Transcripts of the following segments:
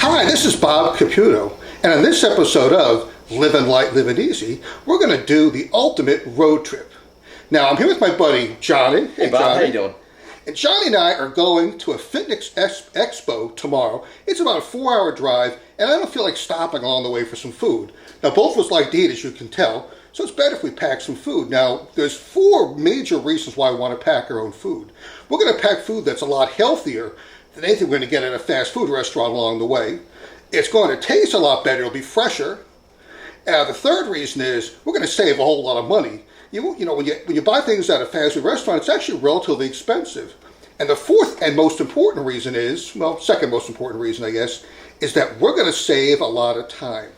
Hi, this is Bob Caputo, and in this episode of Living Light, Living Easy, we're going to do the ultimate road trip. Now, I'm here with my buddy Johnny. Hey Bob, Johnny. how you doing? And Johnny and I are going to a fitness expo tomorrow. It's about a 4-hour drive, and I don't feel like stopping along the way for some food. Now, both of us like to eat, as you can tell, so it's better if we pack some food. Now, there's 4 major reasons why we want to pack our own food. We're going to pack food that's a lot healthier than anything we're going to get at a fast food restaurant along the way. It's going to taste a lot better. It'll be fresher. The third reason is we're going to save a whole lot of money. You know, when you buy things at a fast food restaurant, it's actually relatively expensive. And the fourth and most important reason is, well, second most important reason, I guess, is that we're going to save a lot of time.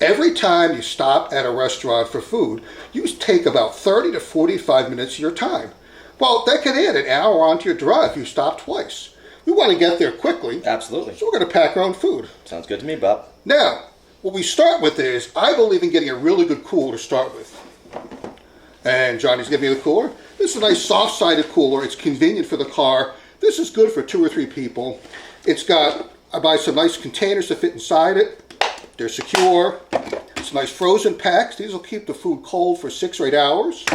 Every time you stop at a restaurant for food, you take about 30 to 45 minutes of your time. Well, that can add an hour onto your drive if you stop twice. We want to get there quickly. Absolutely. So we're going to pack our own food. Sounds good to me, Bob. Now, what we start with is, I believe in getting a really good cooler to start with. And Johnny's giving me the cooler. This is a nice soft-sided cooler. It's convenient for the car. This is good for 2 or 3 people. It's got, I buy some nice containers to fit inside it. They're secure. It's nice frozen packs. These will keep the food cold for 6 or 8 hours.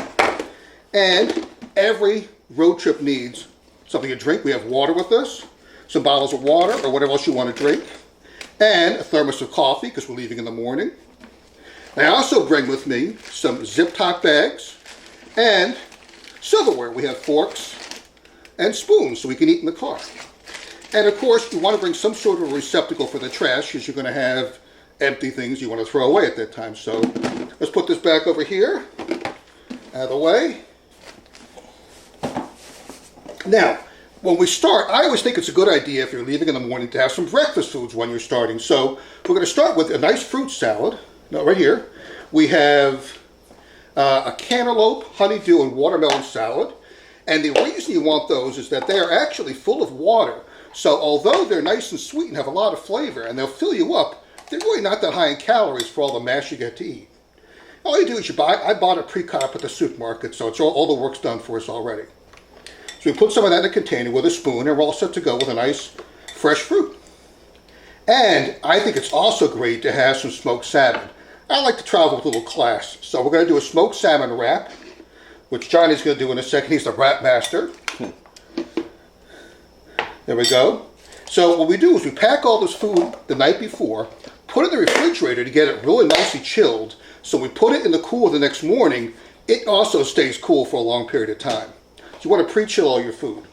And every road trip needs something to drink. We have water with us, some bottles of water or whatever else you want to drink, and a thermos of coffee because we're leaving in the morning. I also bring with me some zip-top bags and silverware. We have forks and spoons so we can eat in the car. And of course, you want to bring some sort of receptacle for the trash because you're going to have empty things you want to throw away at that time. So let's put this back over here, out of the way. Now, when we start, I always think it's a good idea if you're leaving in the morning to have some breakfast foods when you're starting. So we're going to start with a nice fruit salad. Now, right here, we have a cantaloupe, honeydew, and watermelon salad. And the reason you want those is that they are actually full of water. So although they're nice and sweet and have a lot of flavor, and they'll fill you up, they're really not that high in calories for all the mash you get to eat. All you do is I bought it pre-cut up at the supermarket, so it's all the work's done for us already. So we put some of that in a container with a spoon, and we're all set to go with a nice fresh fruit. And I think it's also great to have some smoked salmon. I like to travel with a little class, so we're going to do a smoked salmon wrap, which Johnny's going to do in a second. He's the wrap master. There we go. So what we do is we pack all this food the night before, put it in the refrigerator to get it really nicely chilled. So we put it in the cooler the next morning, it also stays cool for a long period of time. You want to pre-chill all your food.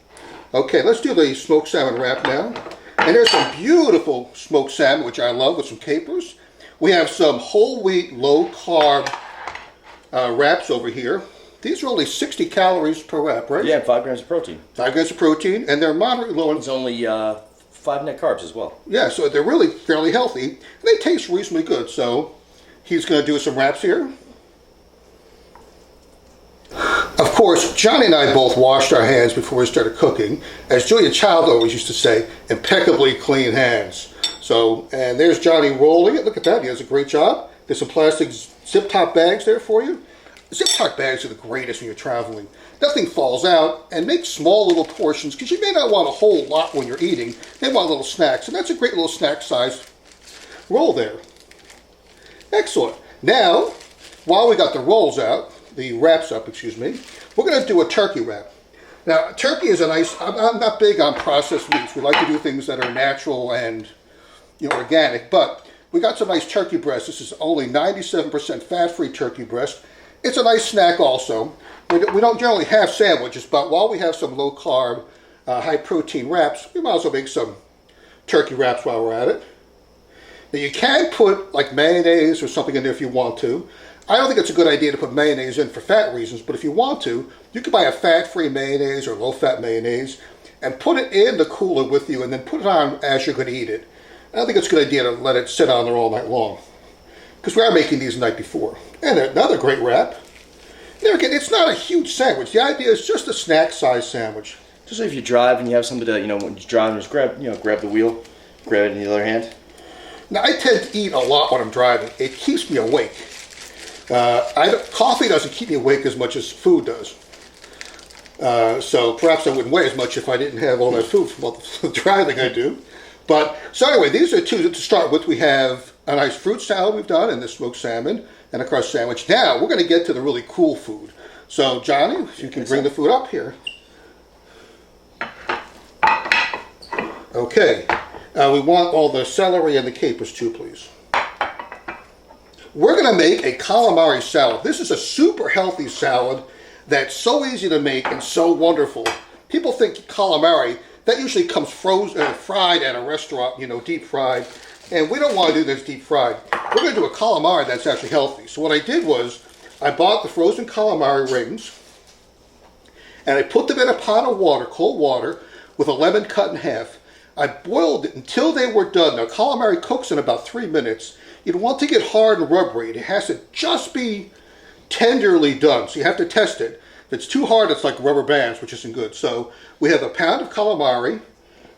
Okay, let's do the smoked salmon wrap now. And there's some beautiful smoked salmon, which I love, with some capers. We have some whole wheat, low carb wraps over here. These are only 60 calories per wrap, right? Yeah, 5 grams of protein. 5 grams of protein, and they're moderately low in... It's only 5 net carbs as well. Yeah, so they're really fairly healthy. And they taste reasonably good, so he's going to do some wraps here. Of course, Johnny and I both washed our hands before we started cooking. As Julia Child always used to say, impeccably clean hands. So, and there's Johnny rolling it. Look at that, he does a great job. There's some plastic zip-top bags there for you. Zip-top bags are the greatest when you're traveling. Nothing falls out, and make small little portions, because you may not want a whole lot when you're eating. They want little snacks, and that's a great little snack size roll there. Excellent. Now, while we got the rolls out, the wraps up, excuse me, we're going to do a turkey wrap. Now, turkey is a nice, I'm not big on processed meats. We like to do things that are natural and, organic, but we got some nice turkey breast. This is only 97% fat-free turkey breast. It's a nice snack also. We don't generally have sandwiches, but while we have some low-carb, high-protein wraps, we might as well make some turkey wraps while we're at it. Now, you can put like mayonnaise or something in there if you want to. I don't think it's a good idea to put mayonnaise in for fat reasons, but if you want to, you can buy a fat-free mayonnaise or low-fat mayonnaise and put it in the cooler with you and then put it on as you're going to eat it. I don't think it's a good idea to let it sit on there all night long, because we are making these the night before. And another great wrap. There again, it's not a huge sandwich. The idea is just a snack-size sandwich. Just so if you drive and you have something to, when you're driving, just grab the wheel, grab it in the other hand. Now, I tend to eat a lot when I'm driving. It keeps me awake. Coffee doesn't keep me awake as much as food does. So perhaps I wouldn't weigh as much if I didn't have all that food from all the driving I do. But, so anyway, these are two to start with. We have a nice fruit salad we've done and the smoked salmon and a crust sandwich. Now, we're going to get to the really cool food. So, Johnny, if you can bring the food up here. Okay. We want all the celery and the capers too, please. We're going to make a calamari salad. This is a super healthy salad that's so easy to make and so wonderful. People think calamari, that usually comes frozen, fried at a restaurant, you know, deep fried. And we don't want to do this deep fried. We're going to do a calamari that's actually healthy. So what I did was, I bought the frozen calamari rings, and I put them in a pot of water, cold water, with a lemon cut in half. I boiled it until they were done. Now, calamari cooks in about 3 minutes. You don't want to get hard and rubbery. It has to just be tenderly done, so you have to test it. If it's too hard, it's like rubber bands, which isn't good. So we have a pound of calamari.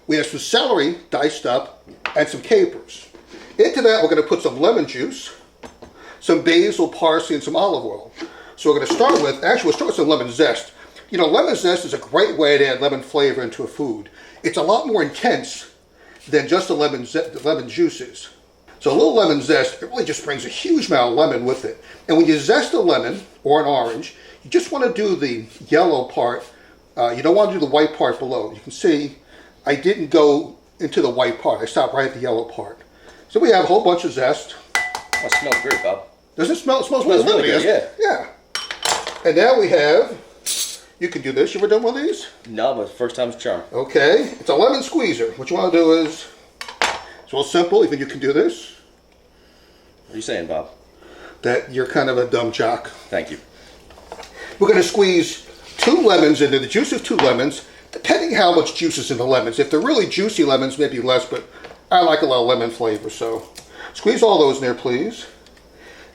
We have some celery diced up and some capers. Into that, we're going to put some lemon juice, some basil, parsley, and some olive oil. So we're going to start with, actually, we'll start with some lemon zest. You know, lemon zest is a great way to add lemon flavor into a food. It's a lot more intense than just the lemon juices. So a little lemon zest, it really just brings a huge amount of lemon with it. And when you zest a lemon or an orange, you just want to do the yellow part. You don't want to do the white part below. You can see I didn't go into the white part. I stopped right at the yellow part. So we have a whole bunch of zest. Oh, it smells great, Bob. Does it smell? It smells really good, yeah. Yeah. And now we have, you can do this. You ever done one of these? No, but first time's a charm. Okay. It's a lemon squeezer. What you want to do is, it's real simple. Even you can do this. What are you saying, Bob? That you're kind of a dumb jock. Thank you. We're going to squeeze 2 lemons into the juice of 2 lemons, depending how much juice is in the lemons. If they're really juicy lemons, maybe less, but I like a lot of lemon flavor, so squeeze all those in there, please.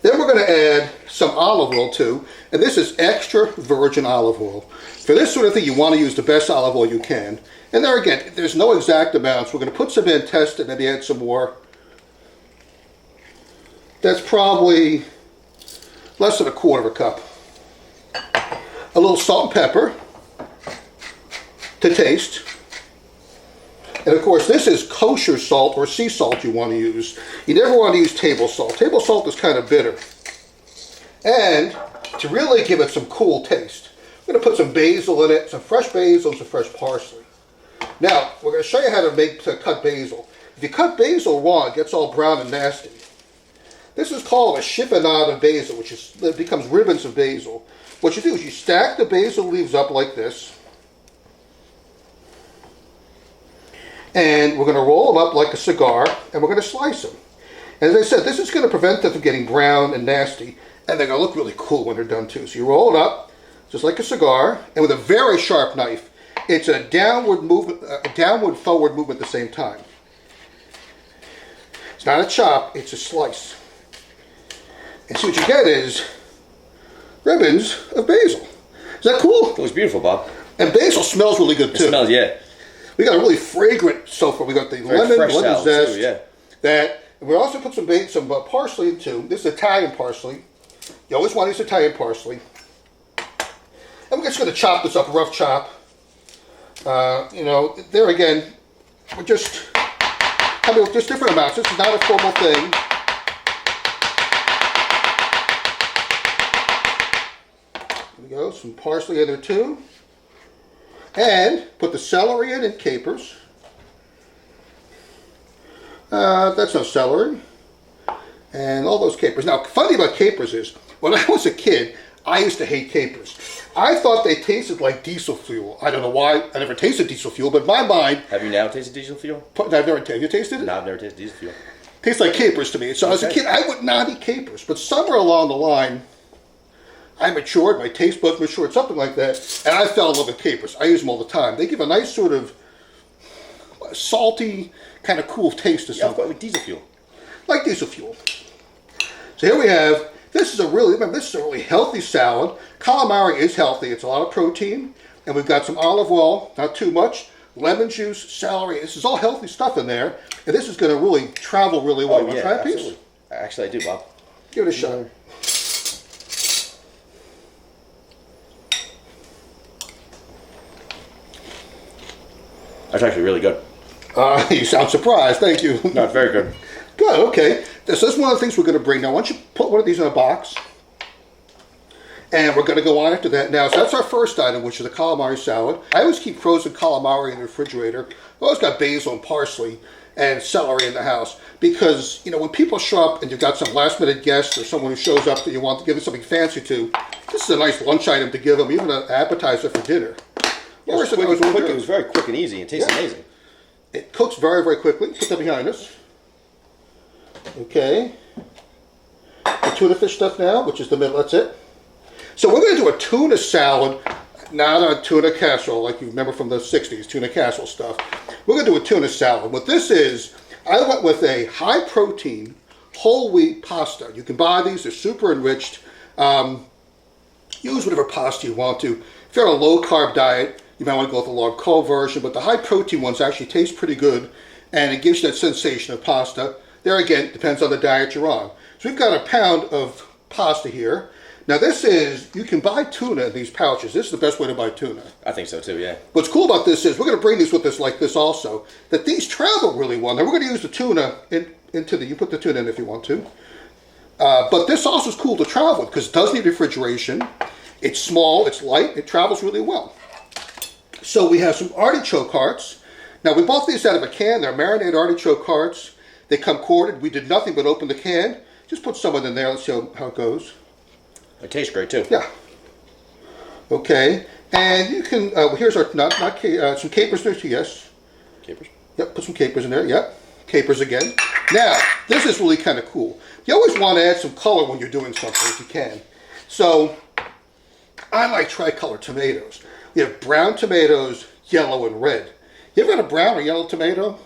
Then we're going to add some olive oil too, and this is extra virgin olive oil. For this sort of thing, you want to use the best olive oil you can. And there again, there's no exact amounts. We're going to put some in, test it, maybe add some more. That's probably less than a quarter of a cup. A little salt and pepper to taste. And of course, this is kosher salt or sea salt you want to use. You never want to use table salt. Table salt is kind of bitter. And to really give it some cool taste, I'm going to put some basil in it, some fresh basil and some fresh parsley. Now, we're going to show you how to cut basil. If you cut basil raw, it gets all brown and nasty. This is called a chiffonade of basil, which is, it becomes ribbons of basil. What you do is you stack the basil leaves up like this. And we're going to roll them up like a cigar, and we're going to slice them. And as I said, this is going to prevent them from getting brown and nasty, and they're going to look really cool when they're done too. So you roll it up, just like a cigar, and with a very sharp knife. It's a downward movement, a downward forward movement at the same time. It's not a chop, it's a slice. And so what you get is ribbons of basil. Is that cool? It was beautiful, Bob. And basil smells really good too. It smells, yeah. We got a really fragrant so far. We got the Very lemon salad zest. too, yeah. That, and we also put some parsley in too. This is Italian parsley. You always want to use Italian parsley. And we're just going to chop this up, rough chop. You know, there again, we're just, just different amounts. This is not a formal thing. There we go, some parsley in there too. And put the celery in and capers. That's no celery. And all those capers. Now, funny about capers is, when I was a kid, I used to hate capers. I thought they tasted like diesel fuel. I don't know why. I never tasted diesel fuel, but in my mind... Have you now tasted diesel fuel? I've never tasted. Have you tasted it? No, I've never tasted diesel fuel. Tastes like capers to me. So as a kid, I would not eat capers. But somewhere along the line, I matured, my taste buds matured, something like that, and I fell in love with capers. I use them all the time. They give a nice sort of salty, kind of cool taste to something. Yeah, like diesel fuel. Like diesel fuel. So here we have, this is a really healthy salad. Calamari is healthy. It's a lot of protein. And we've got some olive oil, not too much, lemon juice, celery. This is all healthy stuff in there. And this is going to really travel really well. You want to try a piece? Absolutely. Actually, I do, Bob. Give it a shot. That's actually really good. You sound surprised. Thank you. No, it's very good. Good, okay. So that's one of the things we're going to bring. Now, why don't you put one of these in a box? And we're going to go on after that. Now, so that's our first item, which is a calamari salad. I always keep frozen calamari in the refrigerator. I always got basil and parsley and celery in the house. Because, you know, when people show up and you've got some last-minute guest or someone who shows up that you want to give them something fancy to, this is a nice lunch item to give them, even an appetizer for dinner. It was very quick and easy. It tastes amazing. It cooks very, very quickly. Put that behind us. Okay. The tuna fish stuff now, which is the middle, that's it. So we're going to do a tuna salad, not a tuna casserole like you remember from the 60s, tuna casserole stuff. We're going to do a tuna salad. What this is, I went with a high-protein, whole wheat pasta. You can buy these, they're super enriched. Use whatever pasta you want to. If you're on a low-carb diet, you might want to go with a low-carb version, but the high-protein ones actually taste pretty good, and it gives you that sensation of pasta. There again, depends on the diet you're on. So we've got a pound of pasta here. Now this is, you can buy tuna in these pouches. This is the best way to buy tuna. I think so too, yeah. What's cool about this is, we're going to bring these with us like this also, that these travel really well. Now we're going to use the tuna into the, you put the tuna in if you want to. But this also is cool to travel with because it does need refrigeration. It's small, it's light, it travels really well. So we have some artichoke hearts. Now we bought these out of a can. They're marinated artichoke hearts. They come quartered. We did nothing but open the can. Just put some of them in there. Let's see how it goes. It tastes great too. Yeah. Okay. And you can, here's our, some capers there too, yes. Capers? Yep, put some capers in there, yep. Capers again. Now, this is really kind of cool. You always want to add some color when you're doing something if you can. So, I like tricolor tomatoes. We have brown tomatoes, yellow, and red. You ever had a brown or yellow tomato?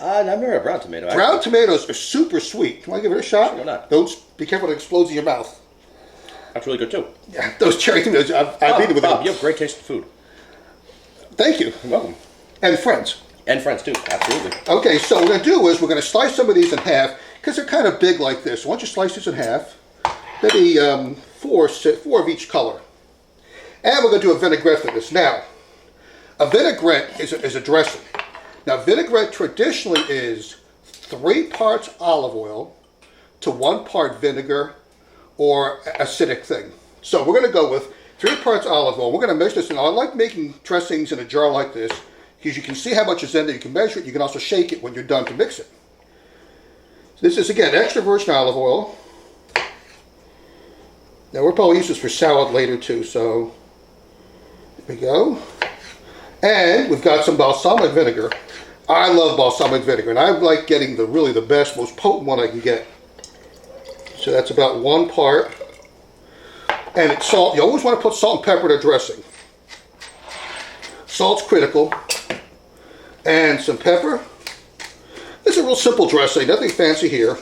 I've never had a brown tomato. Brown tomatoes are super sweet. Want to give it a shot? Sure, why not? Don't be careful; it explodes in your mouth. That's really good too. Yeah, those cherry tomatoes. I've eaten with them. You have great taste in food. Thank you. You're welcome. And friends. And friends too. Absolutely. Okay, so what we're going to do is we're going to slice some of these in half because they're kind of big like this. So why don't you slice these in half? Maybe four of each color. And we're going to do a vinaigrette for this. Now, a vinaigrette is a dressing. Now, vinaigrette traditionally is 3 parts olive oil to 1 part vinegar or acidic thing. So we're going to go with 3 parts olive oil. We're going to mix this in. I like making dressings in a jar like this because you can see how much is in there. You can measure it. You can also shake it when you're done to mix it. So this is, again, extra virgin olive oil. Now, we'll probably use this for salad later, too. So, there we go. And we've got some balsamic vinegar. I love balsamic vinegar, and I like getting the best, most potent one I can get. So that's about 1 part. And it's salt. You always want to put salt and pepper in a dressing. Salt's critical. And some pepper. This is a real simple dressing, nothing fancy here.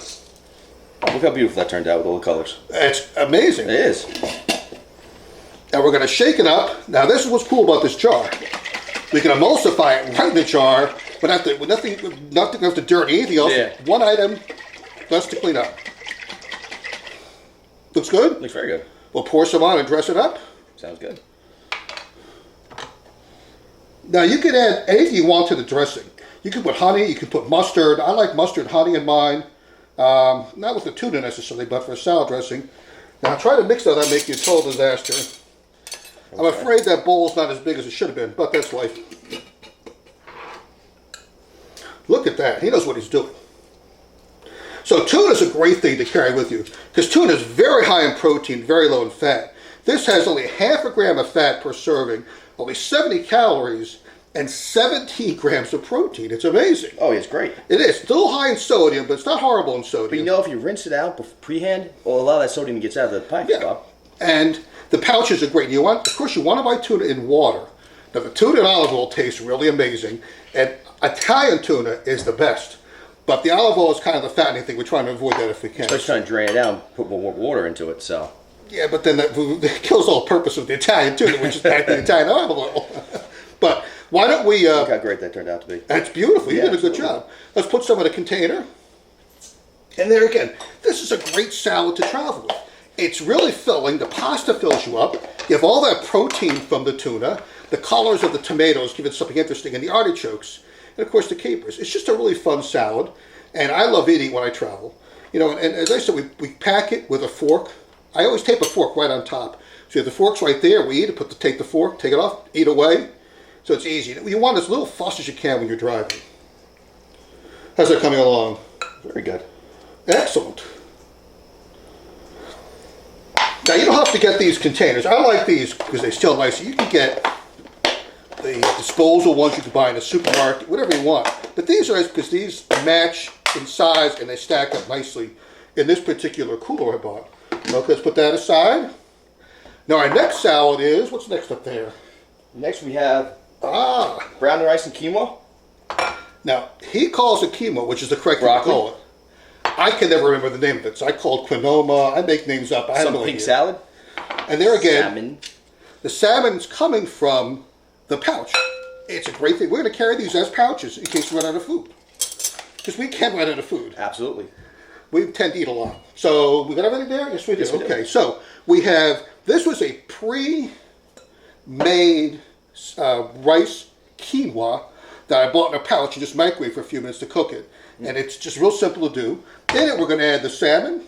Oh, look how beautiful that turned out with all the colors. It's amazing. It is. Now we're going to shake it up. Now this is what's cool about this jar. We can emulsify it right in the jar, but nothing have to dirty anything else. Yeah. One item, less to clean up. Looks good? Looks very good. We'll pour some on and dress it up. Sounds good. Now you can add anything you want to the dressing. You can put honey, you can put mustard. I like mustard honey in mine. Not with the tuna necessarily, but for a salad dressing. Now try to mix that, that'll make you a total disaster. I'm afraid that bowl's not as big as it should have been, but that's life. Look at that. He knows what he's doing. So tuna is a great thing to carry with you because tuna is very high in protein, very low in fat. This has only 0.5 gram of fat per serving, only 70 calories, and 17 grams of protein. It's amazing. Oh, it's great. It is. Still high in sodium, but it's not horrible in sodium. But you know, if you rinse it out pre-hand, well, a lot of that sodium gets out of the pipe. Yeah. And the pouches are great. Of course, you want to buy tuna in water. Now, the tuna and olive oil tastes really amazing, and Italian tuna is the best. But the olive oil is kind of the fattening thing. We're trying to avoid that if we can. So it's trying to drain it out, put more water into it, so. Yeah, but then that kills all purpose of the Italian tuna, which is back to the Italian olive oil. But why don't we... Look how great that turned out to be. That's beautiful. You did a good job. Let's put some in a container. And there again, this is a great salad to travel with. It's really filling. The pasta fills you up. You have all that protein from the tuna. The colors of the tomatoes give it something interesting, and the artichokes. And and of course the capers. It's just a really fun salad, and I love eating when I travel. You know, and as I said, we pack it with a fork. I always tape a fork right on top. So you have the forks right there. We eat it, take the fork, take it off, eat away. So it's easy. You want as little fuss as you can when you're driving. How's that coming along? Very good. Excellent. Now you don't have to get these containers. I like these because they're still nice. You can get the disposal ones you can buy in a supermarket, whatever you want. But these are nice because these match in size and they stack up nicely in this particular cooler I bought. Okay, let's put that aside. Now our next salad is, what's next up there? Next we have brown rice and quinoa. Now, he calls it quinoa, which is the correct way to call it. I can never remember the name of it, so I call it quinoa. I make names up. I have no idea. Salad. And there again, salmon. The salmon's coming from the pouch. It's a great thing. We're going to carry these as pouches in case we run out of food. Because we can run out of food. Absolutely. We tend to eat a lot. So, we got everything there? Yes, we do. Yes, we okay, do. So we have, this was a pre-made rice quinoa that I bought in a pouch and just microwave for a few minutes to cook it. And it's just real simple to do. In it, we're going to add the salmon,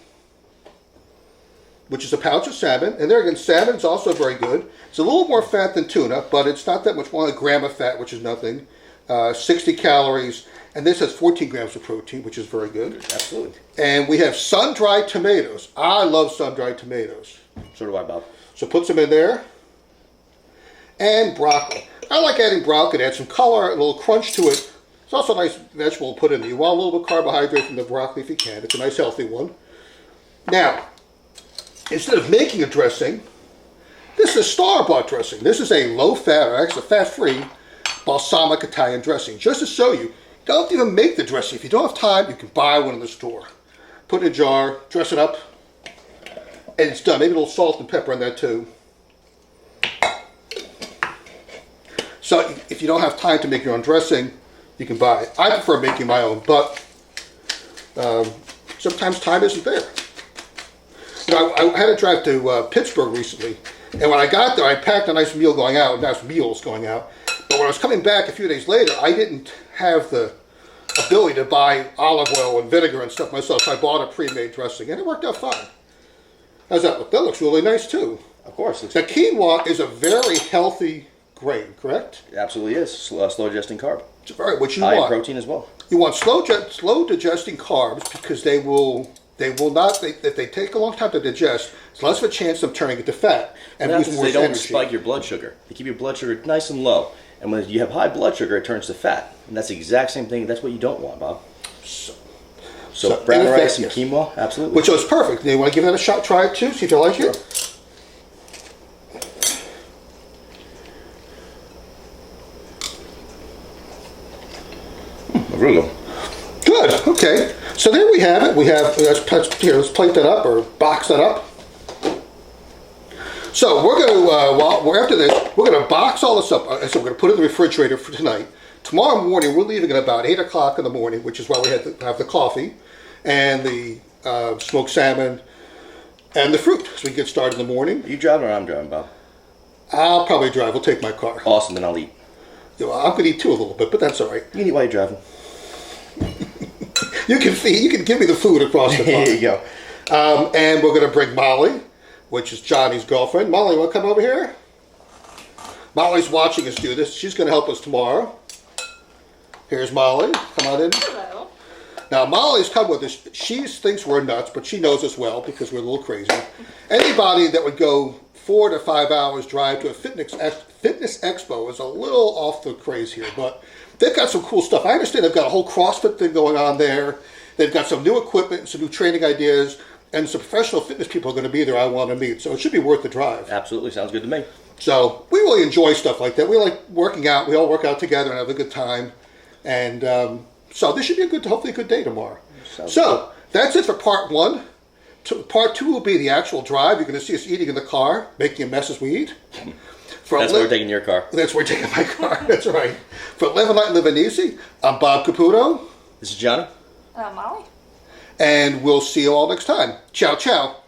which is a pouch of salmon. And there again, salmon's also very good. It's a little more fat than tuna, but it's not that much more, a gram of fat, which is nothing. 60 calories. And this has 14 grams of protein, which is very good. Absolutely. And we have sun-dried tomatoes. I love sun-dried tomatoes. So do I, Bob. So put some in there. And broccoli. I like adding broccoli to add some color, a little crunch to it. It's also a nice vegetable to put in there. You want a little bit of carbohydrate from the broccoli if you can. It's a nice healthy one. Now, instead of making a dressing, this is a store-bought dressing. This is a low-fat, or actually a fat-free, balsamic Italian dressing. Just to show you, don't even make the dressing. If you don't have time, you can buy one in the store. Put it in a jar, dress it up, and it's done. Maybe a little salt and pepper in there too. So if you don't have time to make your own dressing, you can buy it. I prefer making my own, but sometimes time isn't there. You know, I had to drive to Pittsburgh recently, and when I got there, I packed a nice meal going out, nice meals going out. But when I was coming back a few days later, I didn't have the ability to buy olive oil and vinegar and stuff myself, so I bought a pre-made dressing, and it worked out fine. How's that look? That looks really nice too. Of course. The quinoa is a very healthy grain, correct? It absolutely is. Slow digesting carb. It's very what you High want. in protein as well. You want slow digesting carbs because they will not. If they take a long time to digest, there's less of a chance of turning into fat and losing more they don't energy. spike your blood sugar. They keep your blood sugar nice and low. And when you have high blood sugar, it turns to fat. And that's the exact same thing. That's what you don't want, Bob. So brown rice and quinoa, absolutely. Which was perfect. You want to give that a shot? Try it too. See if you like it. Really good. Good. Okay. So there we have it. We have let's plate that up or box that up. So we're going to after this, we're going to box all this up. So we're going to put it in the refrigerator for tonight. Tomorrow morning, we're leaving at about 8 o'clock in the morning, which is why we had to have the coffee and the smoked salmon and the fruit, so we can get started in the morning. Are you driving or I'm driving, Bob? I'll probably drive. We'll take my car. Awesome, then I'll eat. You know, I'm going to eat too a little bit, but that's all right. You can eat while you're driving. You can give me the food across the car. There you go. And we're going to bring Molly, which is Johnny's girlfriend. Molly, you want to come over here? Molly's watching us do this. She's going to help us tomorrow. Here's Molly. Come on in. Hello. Now, Molly's come with us. She thinks we're nuts, but she knows us well because we're a little crazy. Anybody that would go 4 to 5 hours drive to a fitness expo is a little off the craze here, but they've got some cool stuff. I understand they've got a whole CrossFit thing going on there. They've got some new equipment, some new training ideas, and some professional fitness people are going to be there I want to meet. So it should be worth the drive. Absolutely. Sounds good to me. So we really enjoy stuff like that. We like working out. We all work out together and have a good time. And so this should be hopefully a good day tomorrow. So that's it for part one. Part two will be the actual drive. You're going to see us eating in the car, making a mess as we eat. That's where we're taking your car. That's where we're taking my car. That's right. For Living Light, Living Easy, I'm Bob Caputo. This is Johnny. Molly. And we'll see you all next time. Ciao, ciao.